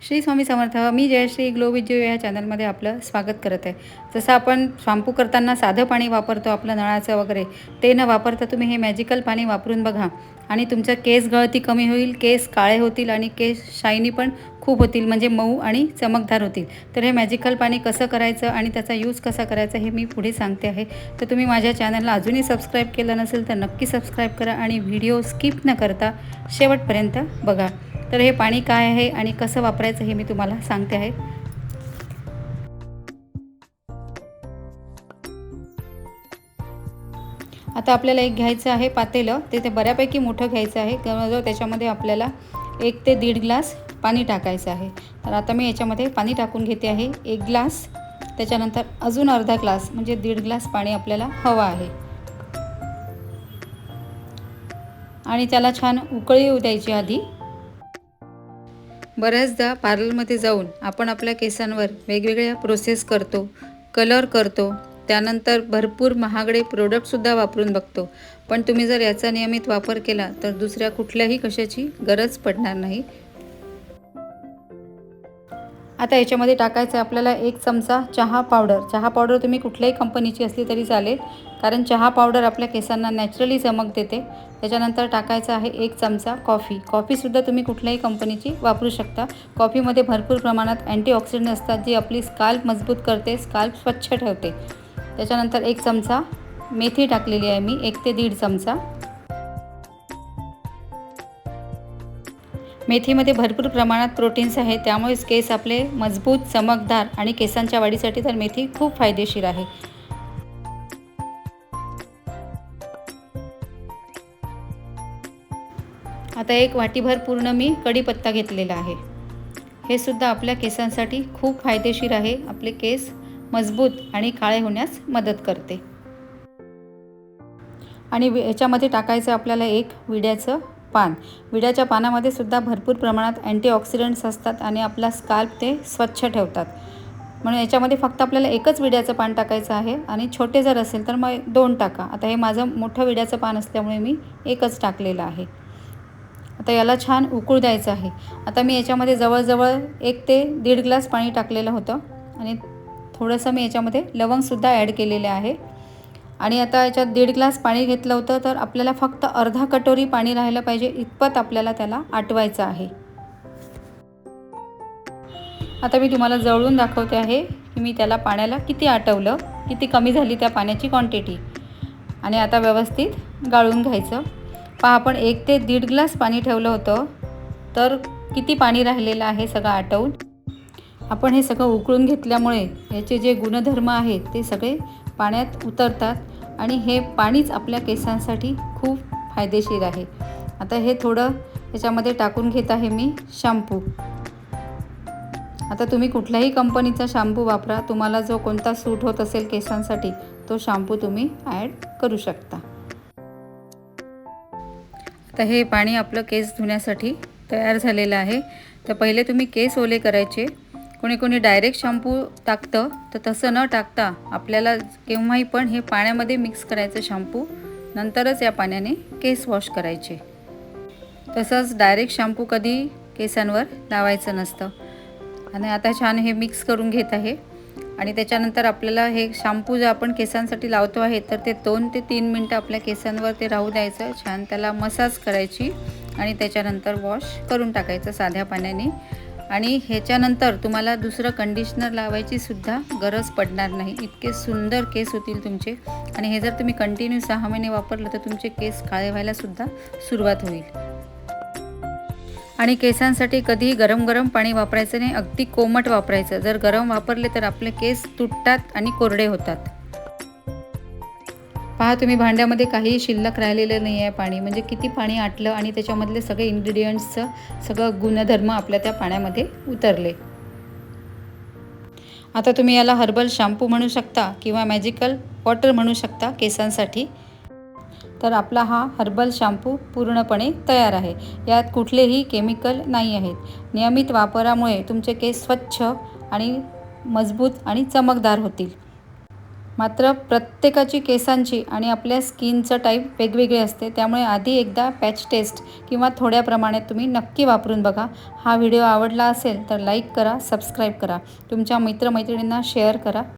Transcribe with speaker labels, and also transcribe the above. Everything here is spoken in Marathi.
Speaker 1: श्री स्वामी समर्थ. मी जयश्री ग्लो विथ जय या चॅनलमध्ये आपलं स्वागत करत आहे. जसं आपण शॅम्पू करताना साधं पाणी वापरतो आपलं नळाचं वगैरे, ते न वापरता तुम्ही हे मॅजिकल पाणी वापरून बघा आणि तुमचं केस गळती कमी होईल, केस काळे होतील आणि केस शायनी पण खूप होतील, म्हणजे मऊ आणि चमकदार होतील. तर हे मॅजिकल पाणी कसं करायचं आणि त्याचा यूज कसा करायचा हे मी पुढे सांगते आहे. तर तुम्ही माझ्या चॅनलला अजूनही सबस्क्राईब केलं नसेल तर नक्की सबस्क्राईब करा आणि व्हिडिओ स्किप न करता शेवटपर्यंत बघा. तर हे पाणी काय आहे आणि कसं वापरायचं हे मी तुम्हाला सांगते आहे. आता आपल्याला एक घ्यायचं आहे पातेलं, ते बऱ्यापैकी मोठं घ्यायचं आहे. जवळजवळ त्याच्यामध्ये आपल्याला 1 ते 1.5 ग्लास पाणी टाकायचं आहे. तर आता मी याच्यामध्ये पाणी टाकून घेते आहे 1 ग्लास. त्याच्यानंतर अजून अर्धा ग्लास म्हणजे 1.5 ग्लास पाणी आपल्याला हवं आहे आणि त्याला छान उकळी येऊ द्यायची आधी. बऱ्याचदा पार्लरमध्ये जाऊन आपण आपल्या केसांवर वेगवेगळ्या प्रोसेस करतो, कलर करतो, त्यानंतर भरपूर महागडे प्रोडक्टसुद्धा वापरून बघतो. पण तुम्ही जर याचा नियमित वापर केला तर दुसऱ्या कुठल्याही कशाची गरज पडणार नाही. आता याच्यामध्ये टाकायचं आहे आपल्याला 1 चमचा चहा पावडर. चहा पावडर तुम्ही कुठल्याही कंपनीची असली तरी चालेल, कारण चहा पावडर आपल्या केसांना नॅचरली चमक देते. त्याच्यानंतर टाकायचं आहे 1 चमचा कॉफी. कॉफीसुद्धा तुम्ही कुठल्याही कंपनीची वापरू शकता. कॉफीमध्ये भरपूर प्रमाणात अँटीऑक्सिडंट असतात, जी आपली स्काल्प मजबूत करते, स्काल्प स्वच्छ ठेवते. त्याच्यानंतर 1 चमचा मेथी टाकलेली आहे मी, 1 ते 1.5 चमचा. मेथीमध्ये भरपूर प्रमाणात प्रोटीन्स आहेत, त्यामुळेच केस आपले मजबूत, चमकदार आणि केसांच्या वाढीसाठी तर मेथी खूप फायदेशीर आहे. आता 1 वाटीभर पूर्ण मी कढीपत्ता घेतलेला आहे. हे सुद्धा आपल्या केसांसाठी खूप फायदेशीर आहे. आपले केस मजबूत आणि काळे होण्यास मदत करते. आणि याच्यामध्ये टाकायचं आपल्याला 1 विड्याचं पान. विड्याच्या पानामध्ये सुद्धा भरपूर प्रमाणात अँटीऑक्सिडंट्स असतात आणि आपला स्काल्प ते स्वच्छ ठेवतात. म्हणून याच्यामध्ये फक्त आपल्याला 1च विड्याचं पान टाकायचं आहे आणि छोटे जर असेल तर मग 2 टाका. आता हे माझं मोठं विड्याचं पान असल्यामुळे मी 1च टाकलेलं आहे. आता याला छान उकळू द्यायचं आहे. आता मी याच्यामध्ये जवळजवळ 1 ते 1.5 ग्लास पाणी टाकलेलं होतं आणि थोडंसं मी याच्यामध्ये लवंगसुद्धा ॲड केलेले आहे. आणि आता याच्यात 1.5 ग्लास पाणी घेतलं होतं, तर आपल्याला फक्त अर्धा कटोरी पाणी राहिलं पाहिजे इतपत आपल्याला त्याला आटवायचं आहे. आता मी तुम्हाला जवळून दाखवते आहे की मी त्याला पाण्याला किती आटवलं, किती कमी झाली त्या पाण्याची क्वांटिटी. आणि आता व्यवस्थित गाळून घ्यायचं. पहा, आपण 1 ते 1.5 ग्लास पाणी ठेवलं होतं, तर किती पाणी राहिलेलं आहे सगळं आटवून. आपण हे सगळं उकळून घेतल्यामुळे याचे जे गुणधर्म आहेत ते सगळे पाण्यात उतरतात आणि हे पाणीच आपल्या केसांसाठी खूप फायदेशीर आहे. आता हे थोडं याच्यामध्ये टाकून घेत आहे मी शॅम्पू. आता तुम्ही कुठल्याही कंपनीचा शॅम्पू वापरा, तुम्हाला जो कोणता सूट होत असेल केसांसाठी तो शॅम्पू तुम्ही ॲड करू शकता. आता हे पाणी आपलं केस धुण्यासाठी तयार झालेलं आहे. तर पहिले तुम्ही केस ओले करायचे. कोणी कोणी डायरेक्ट शॅम्पू टाकतं, तर तसं न टाकता आपल्याला केव्हाही पण हे पाण्यामध्ये मिक्स करायचं शॅम्पू, नंतरच या पाण्याने केस वॉश करायचे. तसंच डायरेक्ट शॅम्पू कधी केसांवर लावायचं नसतं. आणि आता छान हे मिक्स करून घेत आहे आणि त्याच्यानंतर आपल्याला हे शॅम्पू जे आपण केसांसाठी लावतो आहे तर ते 2 ते 3 मिनटं आपल्या केसांवर ते राहू द्यायचं. छान त्याला मसाज करायची आणि त्याच्यानंतर वॉश करून टाकायचं साध्या पाण्याने. आणि ह्याच्यानंतर तुम्हाला दुसरं कंडिशनर लावायची सुद्धा गरज पडणार नाही. इतके सुंदर केस होतील तुमचे. आणि हे जर तुम्ही कंटिन्यू 6 महिने वापरलं तर तुमचे केस काळे व्हायला सुद्धा सुरुवात होईल. आणि केसांसाठी कधीही गरम गरम पाणी वापरायचं नाही, अगदी कोमट वापरायचं. जर गरम वापरले तर आपले केस तुटतात आणि कोरडे होतात. पहा, तुम्ही भांड्यामध्ये काहीही शिल्लक राहिलेलं नाही आहे पाणी, म्हणजे किती पाणी आटलं आणि त्याच्यामधले सगळे इन्ग्रेडियंट्सचं सगळं गुणधर्म आपल्या त्या पाण्यामध्ये उतरले. आता तुम्ही याला हर्बल शॅम्पू म्हणू शकता किंवा मॅजिकल वॉटर म्हणू शकता केसांसाठी. तर आपला हा हर्बल शॅम्पू पूर्णपणे तयार आहे. यात कुठलेही केमिकल नाही आहेत. नियमित वापरामुळे तुमचे केस स्वच्छ आणि मजबूत आणि चमकदार होतील. मात्र प्रत्येकाची केसांची आणि आपल्या स्किनचं टाईप वेगवेगळे असते, त्यामुळे आधी एकदा पॅच टेस्ट किंवा थोड्या प्रमाणात तुम्ही नक्की वापरून बघा. हा व्हिडिओ आवडला असेल तर लाईक करा, सबस्क्राईब करा, तुमच्या मित्रमैत्रिणींना शेअर करा.